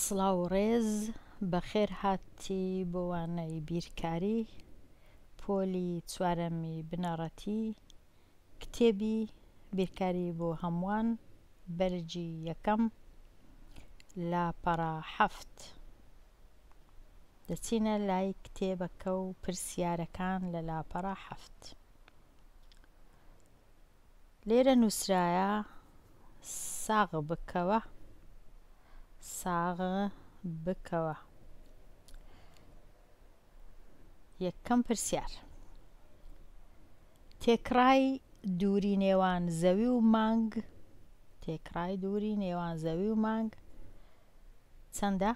سڵاو و ڕێز بەخێر هاتی بۆ وانەی بیرکاری پۆلی چوارەمی بنەڕەتی کتێبی بیرکاری بۆ هەمووان بەرجی یەکەم لاپەڕە 7 دەچینە لای کتێبەکە و پرسیارەکان لە لاپەڕە 7 لێرە نووسرایە ساغ بکەوە یەکەم پرسیار تێکڕای دووری نێوان زەوی و مانگ چەندە؟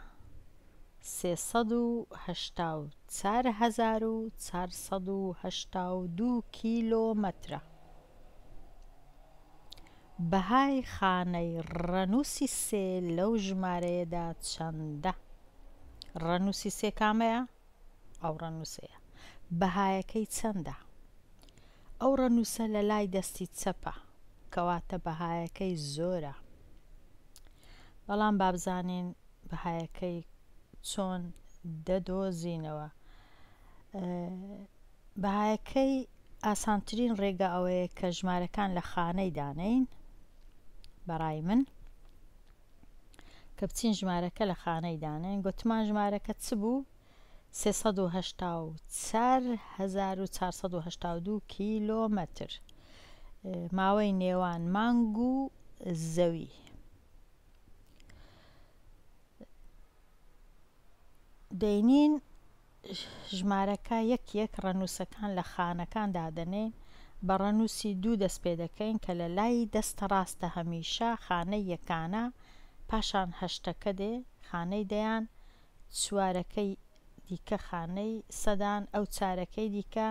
384,482 کیلۆمەترە. بەهای خانەی ڕەنووسی 3 لەو ژمارەیەدا چەندە؟ ڕەنووسی 3 کامەیە؟ ئەو ڕەنووسەیە. بەهایەکەی چەندە؟ ئەو ڕەنووسە لە لای دەستی چەپە کەواتە بەهایەکەی زۆرە. بەڵام بابزانین بەهایەکەی چۆن دەدۆزینەوە. بەهایەکەی ئاسانترین ڕێگە ئەوەیە کە ژمارەکان لە خانەی دانەین بەڕای من کە بچین ژمارەکە لە خانەی دانەین گوتمان ژمارەکە چ بوو؟ 384,482 کیلۆمەتر ماوەی نێوان مانگ و زەوی. دەینین ژمارەکە یەک ڕەنووسەکان لە خانەکان دادەنێن بە ڕەنووسی 2 دەست پێ دەکەین کە لە لای دەستە ڕاستە هەمیشە خانەی یەکانە پاشان هەشتەکە دێ خانەی دەیان چوارەکەی دیکە خانەی سەدان ئەو چارەکەی دیکە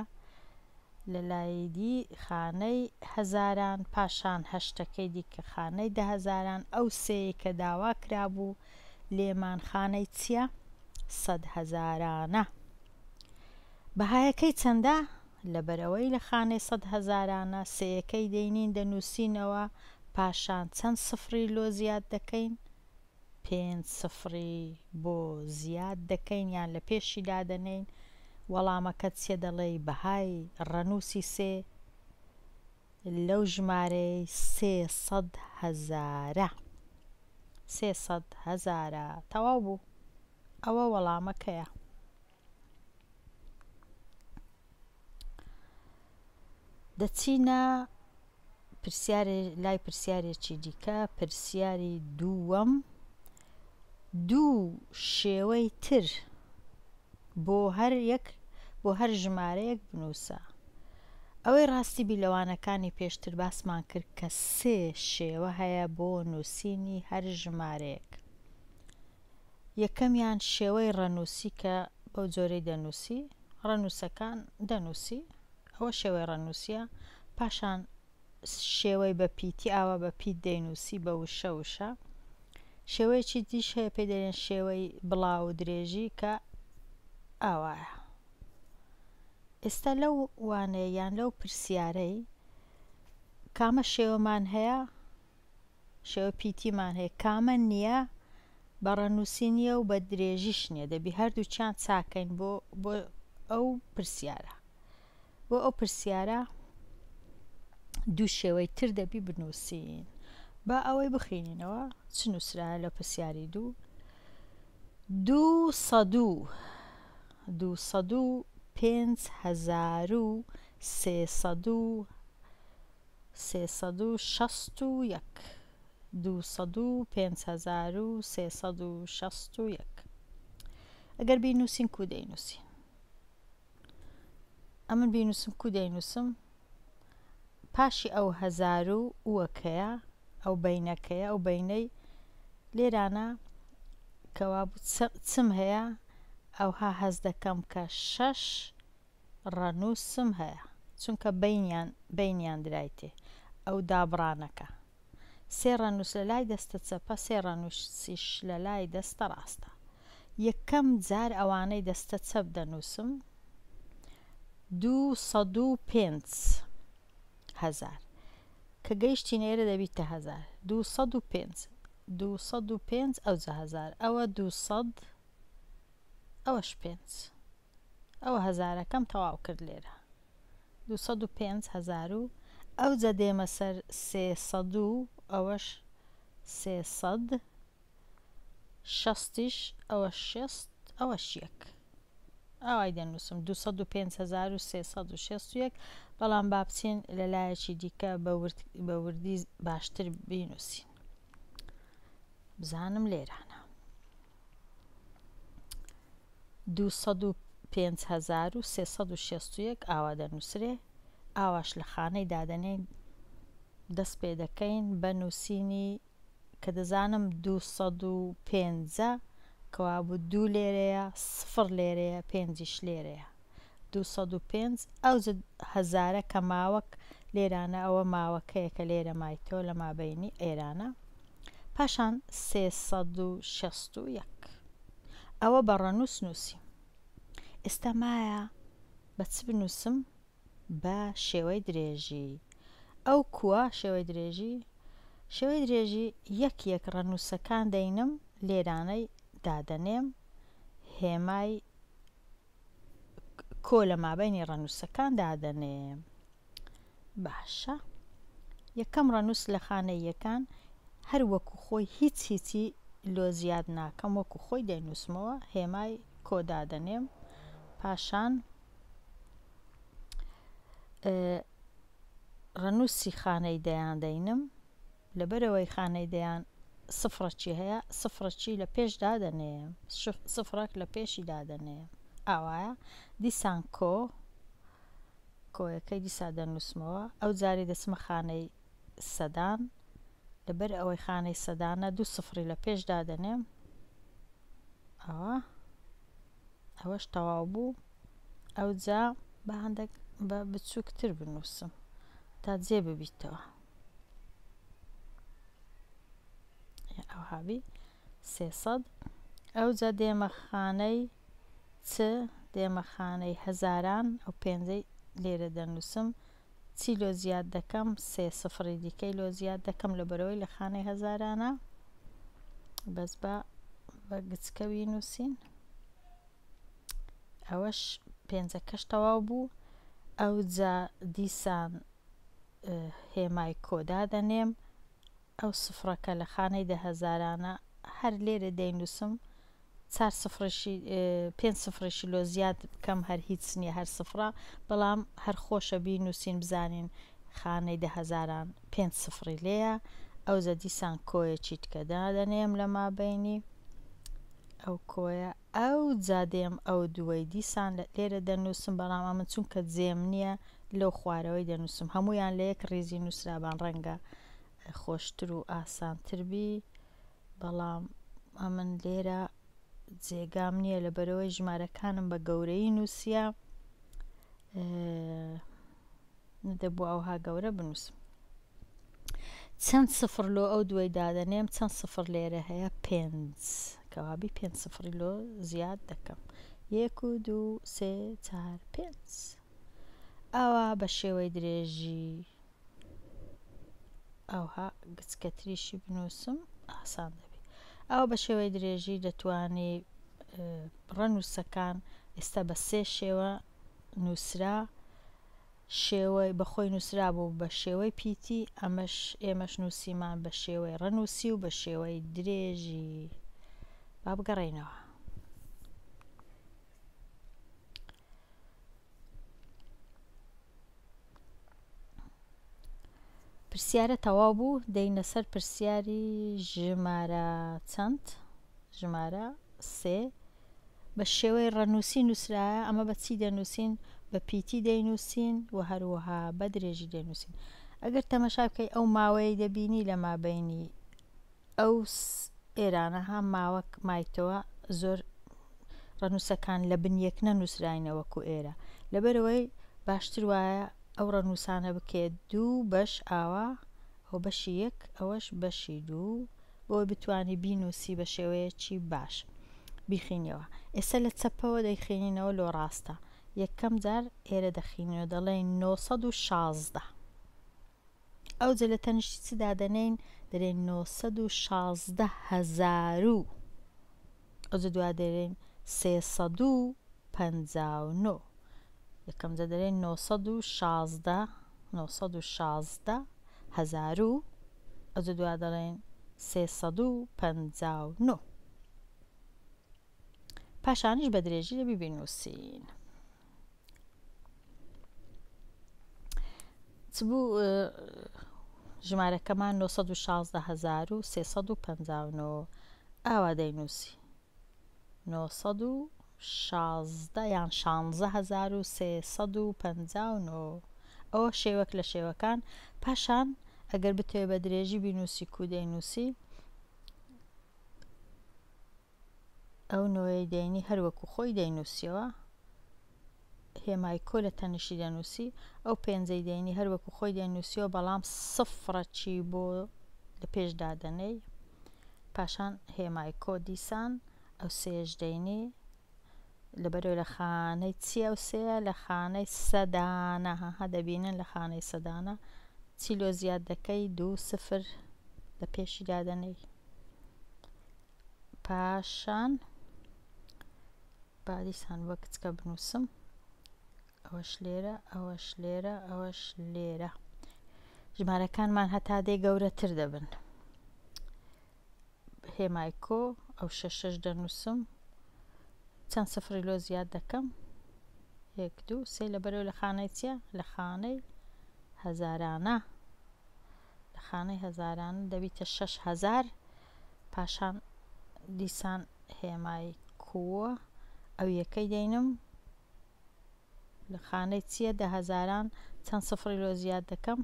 لە لایدی خانەی هەزاران پاشان هەشتەکەی دیکە خانەی دەهەزاران ئەو سێی کە داوا کرابوو لێمان خانەی چییە؟ 100,000 بەهایەکەی چەندە؟ لەبەرەوەی لە خانەی 100,000 سێیەکەی دەینین دەنووسینەوە پاشان چەند سفری لۆ زیاد دەکەین؟ 5 سفری بۆ زیاد دەکەین یان لە پێشی دادەنین وەڵامەکە چێ دەڵێ بەهای ڕەنووسی 3 لەو ژمارەی 300,000 تەواو بوو. ئەوە وەڵامەکەیە. دەچینە لای پرسیارێکی دیکە پرسیاری دووەم. دوو شێوەی تر بۆ هەر ژمارەیەک بنووسە. ئەوەی ڕاستی بیلەوانەکانی پێشتر باسمان کرد کە 3 شێوە هەیە بۆ نووسینی هەر ژمارەیەک. یەکەمیان شێوەی ڕەنووسی کە بەو جۆرەی دەنووسی ڕەنووسەکان دەنووسی ئەوە شێوەی ڕەنووسیە. پاشان شێوەی بە پیتی ئاوا بە پیت دەینووسی بە وشە. شێوەیەکی دیش هەیە پێ دەڵێن شێوەی بڵاو و درێژی کە ئاوایە. ئێستا لەو وانەیە یان لەو پرسیارەی کامە شێوەمان هەیە؟ شێوە پیتیمان هەیە کامە نییە؟ بە ڕەنووسی نییە و بە درێژیش نییە دەبی هەردووچیان چاکەین بۆ ئەو پرسیارە. بۆ ئەو پرسیارە دوو شێوەی تر دەبی بنووسین. با ئەوەی بخینینەوە چ نووسرایە لە پرسیاری 205,361 205,361 ئەگەر بینووسین کو دەینووسین؟ ئەمن بینووسم کو دەینووسم پاشی ئەو 1000 وەکەیە ئەو بینەکەیە ئەو بینەی لێرانە کەوا چم هەیە ئەوها هەز دەکەم کە 6 ڕەنووسم هەیە چونکە بینیان درایتێ ئەو دابڕانەکە 3 ڕەنووس لە لای دەستە چەپە 3 ڕەنووسیش لە لای دەستە ڕاستە. یەکەم جار ئەوانەی دەستە چەپ دەنووسم 205,000 کە گەیشتینە ئێرە دەبیتە 1000 205 205 ئەو 1000 ئەوە 200 ئەوەش 5 ئەوە هەزارەکەم تەواو کرد لێرە 205,000 و ئەو جە دێمە سەر 300 و ئەوەش 300 شەستیش ئەوە 60 ئەوەش یەک ئەوای دەنووسم 205,361 بەڵام با بچین لە لایەکی دیکە بە وردی باشتر بینووسین بزانم لێرانە 205,361 ئاوا دەنووسرێ ئاواش لە خانەی دادەنێن دەست پێ دەکەین بە نووسینی کە دەزانم 205 کەوابوو 2 لێرەیە 0 لێرەیە 5 لێرەیە 205 ئەو هەزارە کە ماوەک لێرانە ئەوە ماوەکەیە کە لێرە مایتەوە لە مابینی ئێرانە پاشان 361 ئەوە بە ڕەنووس نووسیم ئێستا مایە بە چ بنووسم بە شێوەی درێژی ئەو کووە شێوەی درێژی یەک ڕەنووسەکان دەینم لێرانەی دادەنێم هێمای کۆ لە مابینی ڕەنووسەکان دادەنێم باشە یەکەم ڕەنووس لە خانەی یەکان هەر وەکو خۆی هیچی لۆ زیاد ناکەم وەکو خۆی دەینووسمەوە هێمای کۆ دادەنێم پاشان ڕەنووسی خانەی دەیان دەینم لەبەرەوەی خانەی دەیان سفرەکی هەیە سفرەکی لە پێش دادەنێم سفرەک لە پێشی دادەنێم ئاوایە دیسان کۆیەکەی دیسا دەنووسمەوە ئەو جارێ دەچمە خانەی سەدان لەبەر ئەوەی خانەی سەدانە 2 سفری لە پێش دادەنێم ئەوەش تەواو بوو ئەو جا بە هەندێک بە بچووکتر بنووسم تا جێ ببیتەوە ئەو هاوی 300 ئەو جا دێمە خانەی دێمە خانەی هەزاران ئەو پێنجەی لێرە دەنووسم چی لۆ زیاد دەکەم 3 سفری دیکەی لۆ زیاد دەکەم لە بەرەوەی لە خانەی هەزارانە بەس بە گچکەوی نووسین ئەوەش پێنجەکەش تەواو بوو ئەو جا دیسان هێمای کۆدا دەنێم ئەو سفرەکە لە خانەی 10,000 هەر لێرە دەینووسم 5 سفرشی لۆ زیاد بکەم هەر هیچ نییە هەر سفرە بەڵام هەر خۆشە بینووسین بزانین خانەی 10,000 5 سفری لێیە ئەو زە دیسان کۆیەکی تکەدا دەنێم لە مابینی ئەو کۆیە ئەو جادێم ئەو دووەی دیسان لێرە دەنووسم بەڵام ئەمە چونکە جێم نییە لەو خوارەوەی دەنووسم هەمویان لە یەک ڕێزی نووسرابان ڕەنگە خۆشتر و ئاسانتربی بەڵام ئەمن لێرە جێگام نییە لە بەرەوەی ژمارەکانم بە گەورەی نووسە دەبوو ئەوها گەورە بنووسم چەند سفر لۆ ئەو دوای دادەنێم چەند سفر لێرە هەیە 5 کەوابی 5 سفری لۆ زیاد دەکەم 1 و 2 3 4 5 ئەوە بە شێوەی درێژی ئەوها گچکەتریشی بنووسم ئاسان دەبێت ئەو بە شێوەی درێژی دەتوانی ڕەنووسەکان ئێستا بە 3 شێوە نووسرا شێوەی بەخۆی نووسرا بوو بە شێوەی پیتی ئێمەش نووسیمان بە شێوەی ڕەنووسی و بە شێوەی درێژی با بگەڕێینەوە پرسیارە تەواو بوو دەینە سەر پرسیاری ژمارە چەند ژمارە 3 بە شێوەی ڕەنووسی نووسرایە ئەمە بە چی دەنووسین بە پیتی دەینووسین و هەروەها بە درێژی دەنووسین ئەگەر تەمەشا بکەی ئەو ماوەی دەبینی لە مابینی ئەو ئێرانە هەم ماوەک مایتەوە زۆر ڕەنووسەکان لە بنیەک نەنووسراینەوەکو ئێرە لەبەرەوەی باشتر وایە ئەو ڕەنووسانە بکێت 2 بەش ئاوا ئەو بەشی 1 ئەوەش بەشی 2 بۆی بتوانی بینووسی بە شێوەیەکی باش بیخینەوە ئێستا لە چەپەوە دەیخێنینەوە لۆ ڕاستە یەکەم جار ئێرە دەخینەوە دەڵێن 916 ئەو جە لە تەنیشتی چدا دەنێن دەڵێن 916,000 ئەوجا دوای دەڵێن 359 یەکەم جا دەڵێن 916,000 ئەوجا دوای دەڵێن 359 پاشانیش بە درێژی دەبی بنووسین. چ بوو ژمارەکەمان 916,359 ئاوا دەینووسی 916 یان 16,359 ئەوە شێوەک لە شێوەکان. پاشان ئەگەر بتەوێ بە درێژی بینووسی کو دەینووسی ئەو نۆی دێنی هەروەکو خۆی دەینووسیەوە هێمای کۆ لە تەنشی دەنووسی ئەو پێنجەی دێنی هەروەکو خۆی دەینووسیەوە بەڵام سفرەکی بۆ لە پێشدا دەنێ پاشان هێمای کۆ دیسان ئەو سێش دەینی لەبەرەوە لە خانەی چی ئەو سەیە لە خانەی سەدانە ها دەبینن لە خانەی سەدانە چیلۆ زیاد دەکەی 2 سفر لە پێشی دادەنەی پاشان بادیسان وە کچکە بنووسم ئەوەش لێرە ئەوەش لێرە ئەوەش لێرە ژمارەکانمان هەتا دێ گەورەتر دەبن هێمای کۆ ئەو شەش دەنووسم چەند سفری لۆ زیاد دەکەم 1 2 3 لەبەرەوە لە خانەی چیە لە خانەی هەزارانە لە خانەی هەزارانە دەبیتە 6,000 پاشان دیسان هێمای کووە ئەو یەکەی دەینم لە خانەی چیە 10,000 چەند سفری لۆ زیاد دەکەم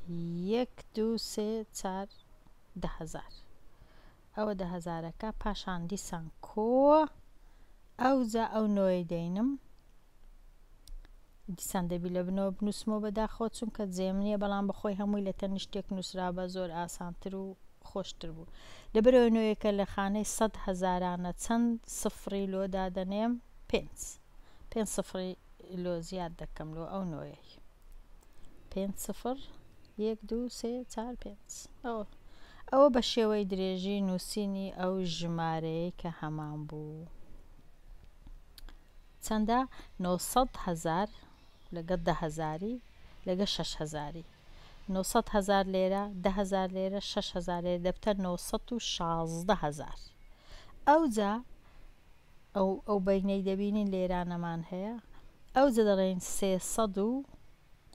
1 2 3 4 10,000 ئەوە 10,000ەکە پاشان دیسان کۆ ئەوجا ئەو نۆی دەینم دیسان دەبی لە بنەوە بنووسمەوە بەداخۆ چونکە جێم نییە بەڵام بەخۆی هەمووی لە تەنیشتێک نووسرا بە زۆر ئاسانتر و خۆشتر بوو لەبەرەوە نوێیەکە لە خانەی 100,000 چەند سفری لۆ دادەنێم 5 سفری لۆ زیاد دەکەم لۆ ئەو نۆیەی 5 سفر 1 2 3 4 5 ئەوە بە شێوەی درێژی نووسینی ئەو ژمارەیە کە هەمان بوو چەندە 900,000 لەگە 10,000 لەگە 6,000 900,000 لێرە 10,000 لێرە 6,000 لێرە دەبتە 916,000 ئەوجا ئەو بەینەی دەبینین لێرانەمان هەیە ئەوجا دەڵێن 300 و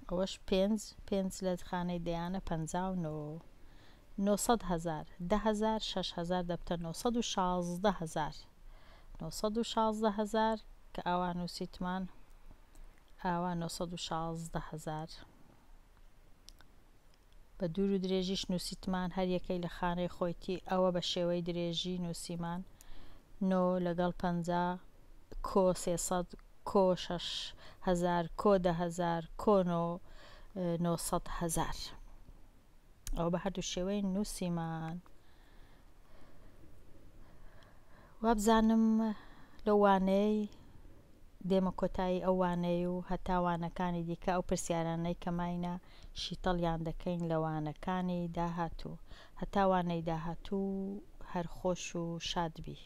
ئەوەش 5 لە خانەی دەیانە 59 900,000 10,000 6,000 دەبتە 916,000 916,000 کە ئاوا نووسیتمان ئاوا 916,000 بە دوور و درێژیش نووسیتمان هەر یەکەی لە خانەی خۆیتی ئەوە بە شێوەی درێژی نووسیمان 9 لەگەڵ 50 کۆ 300 کۆ 6,000 کۆ 10,000 کۆ 900,000 ئەوە بە هەردوو شێوەی نووسیمان وابزانم لەوانەی دێمە کۆتایی ئەو وانەی و هەتاوانەکانی دیکە ئەو پرسیارانەی کەماینە شیتەڵیان دەکەین لەوانەکانی داهاتوو هەتاوانەی داهاتوو هەر خۆش و شاد بی.